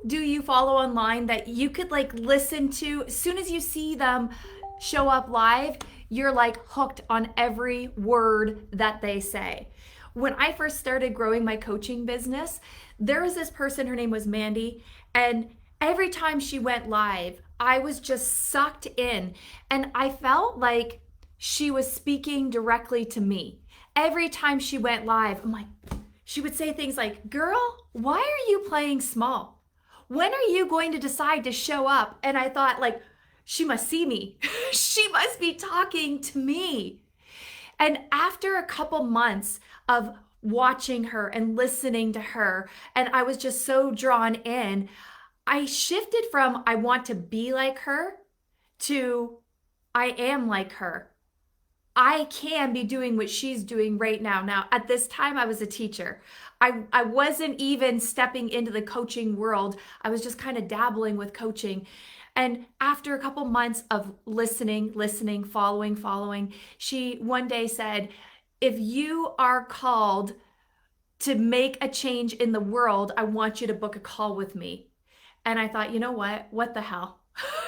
do you follow online that you could like listen to as soon as you see them show up live, you're like hooked on every word that they say? When I first started growing my coaching business, there was this person, her name was Mandy, and every time she went live, I was just sucked in and I felt like she was speaking directly to me. Every time she went live, I'm like, she would say things like, "Girl, why are you playing small? When are you going to decide to show up?" And I thought, like, she must see me. She must be talking to me. And after a couple months of watching her and listening to her, and I was just so drawn in, I shifted from I want to be like her to I am like her. I can be doing what she's doing right now. Now, at this time, I was a teacher. I wasn't even stepping into the coaching world. I was just kind of dabbling with coaching. And after a couple months of listening, following, she one day said, "If you are called to make a change in the world, I want you to book a call with me." And I thought, you know what? What the hell?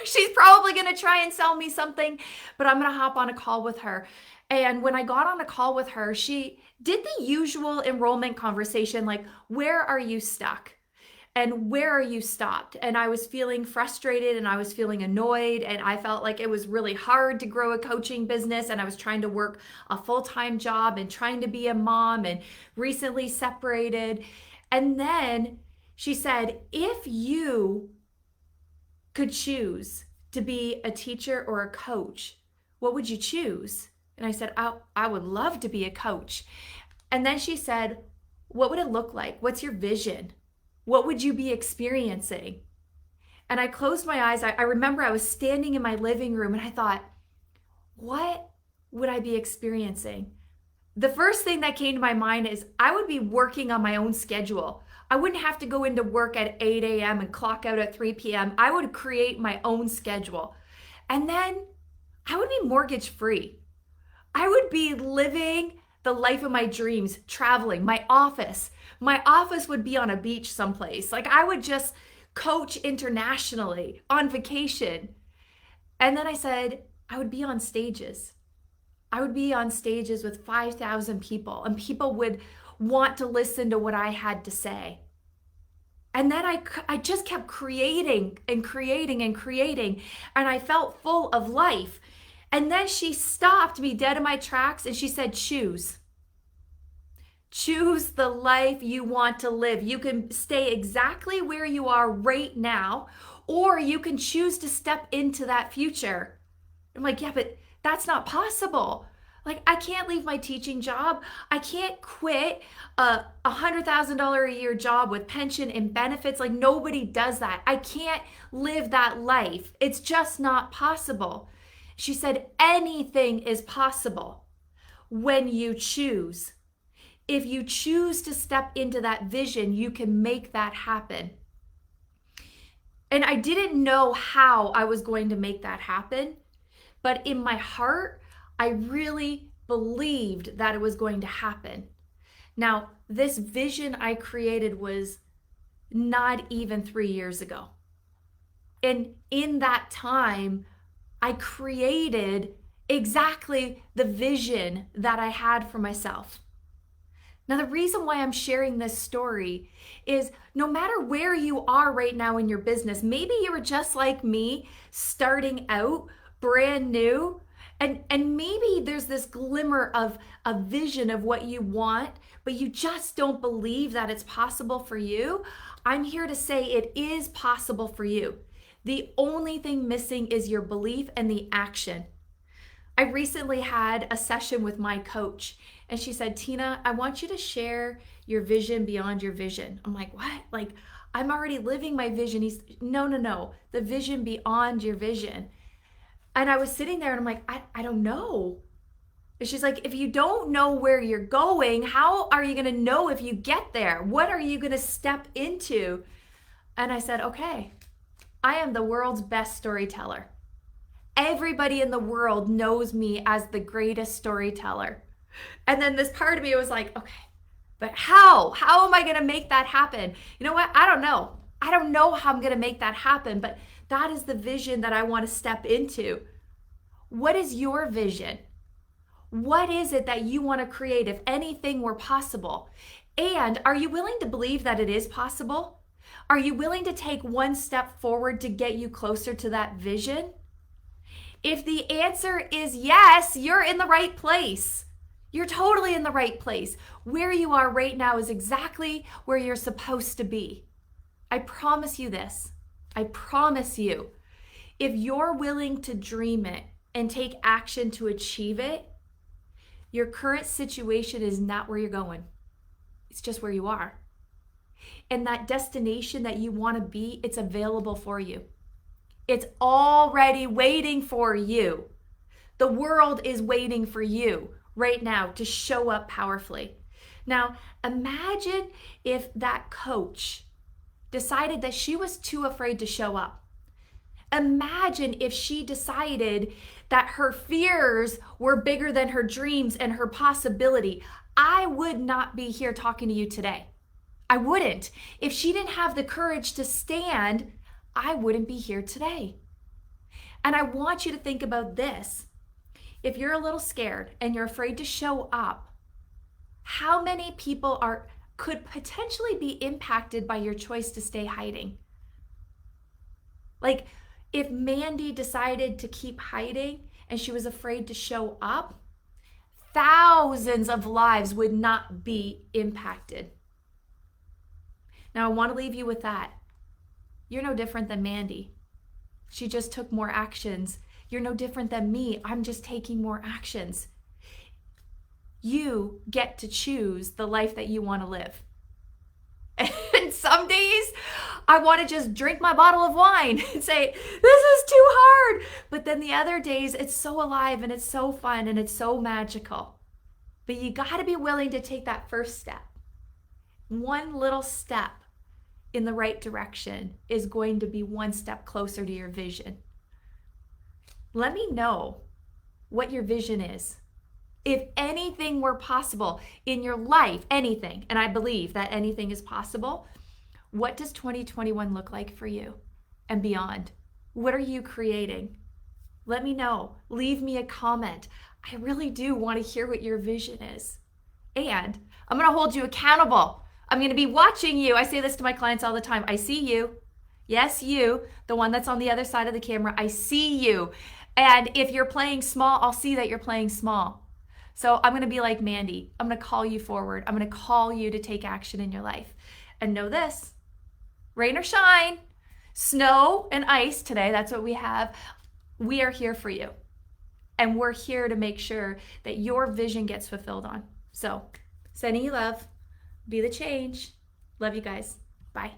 She's probably going to try and sell me something, but I'm going to hop on a call with her. And when I got on a call with her, she did the usual enrollment conversation like, where are you stuck? And where are you stopped? And I was feeling frustrated and I was feeling annoyed. And I felt like it was really hard to grow a coaching business. And I was trying to work a full-time job and trying to be a mom and recently separated. And then she said, if you could choose to be a teacher or a coach, what would you choose? And I said, I would love to be a coach. And then she said, what would it look like? What's your vision? What would you be experiencing? And I closed my eyes. I remember I was standing in my living room and I thought, what would I be experiencing? The first thing that came to my mind is I would be working on my own schedule. I wouldn't have to go into work at 8 a.m. and clock out at 3 p.m. I would create my own schedule. And then I would be mortgage free. I would be living the life of my dreams, traveling, my office. My office would be on a beach someplace. Like I would just coach internationally on vacation. And then I said, I would be on stages. I would be on stages with 5,000 people and people would want to listen to what I had to say. And then I just kept creating and creating and creating, and I felt full of life. And then she stopped me dead in my tracks and she said, choose. Choose the life you want to live. You can stay exactly where you are right now, or you can choose to step into that future. I'm like, yeah, but that's not possible. Like, I can't leave my teaching job. I can't quit a $100,000 a year job with pension and benefits. Like, nobody does that. I can't live that life. It's just not possible. She said, anything is possible when you choose. If you choose to step into that vision, you can make that happen. And I didn't know how I was going to make that happen, but in my heart, I really believed that it was going to happen. Now, this vision I created was not even 3 years ago. And in that time, I created exactly the vision that I had for myself. Now, the reason why I'm sharing this story is no matter where you are right now in your business, maybe you were just like me, starting out, brand new, and maybe there's this glimmer of a vision of what you want, but you just don't believe that it's possible for you. I'm here to say it is possible for you. The only thing missing is your belief and the action. I recently had a session with my coach, and she said, Tina, I want you to share your vision beyond your vision. I'm like, what? Like, I'm already living my vision. No, the vision beyond your vision. And I was sitting there and I'm like, I don't know. And she's like, if you don't know where you're going, how are you going to know if you get there? What are you going to step into? And I said, okay, I am the world's best storyteller. Everybody in the world knows me as the greatest storyteller. And then this part of me was like, okay, but how? How am I going to make that happen? You know what? I don't know. I don't know how I'm going to make that happen, but that is the vision that I want to step into. What is your vision? What is it that you want to create if anything were possible? And are you willing to believe that it is possible? Are you willing to take one step forward to get you closer to that vision? If the answer is yes, you're in the right place. You're totally in the right place. Where you are right now is exactly where you're supposed to be. I promise you this. I promise you. If you're willing to dream it and take action to achieve it, your current situation is not where you're going. It's just where you are. And that destination that you want to be, it's available for you. It's already waiting for you. The world is waiting for you right now to show up powerfully. Now, imagine if that coach decided that she was too afraid to show up. Imagine if she decided that her fears were bigger than her dreams and her possibility. I would not be here talking to you today. I wouldn't. If she didn't have the courage to stand, I wouldn't be here today. And I want you to think about this. If you're a little scared and you're afraid to show up, how many people could potentially be impacted by your choice to stay hiding? Like, if Mandy decided to keep hiding and she was afraid to show up, thousands of lives would not be impacted. Now, I want to leave you with that. You're no different than Mandy. She just took more actions. You're no different than me. I'm just taking more actions. You get to choose the life that you want to live. And some days I want to just drink my bottle of wine and say, this is too hard. But then the other days it's so alive and it's so fun and it's so magical. But you got to be willing to take that first step. One little step in the right direction is going to be one step closer to your vision. Let me know what your vision is. If anything were possible in your life, anything, and I believe that anything is possible, what does 2021 look like for you and beyond? What are you creating? Let me know. Leave me a comment. I really do want to hear what your vision is. And I'm going to hold you accountable. I'm going to be watching you. I say this to my clients all the time. I see you. Yes, you, the one that's on the other side of the camera. I see you. And if you're playing small, I'll see that you're playing small. So I'm going to be like Mandy. I'm going to call you forward. I'm going to call you to take action in your life. And know this, rain or shine, snow and ice today, that's what we have. We are here for you. And we're here to make sure that your vision gets fulfilled on. So sending you love. Be the change. Love you guys. Bye.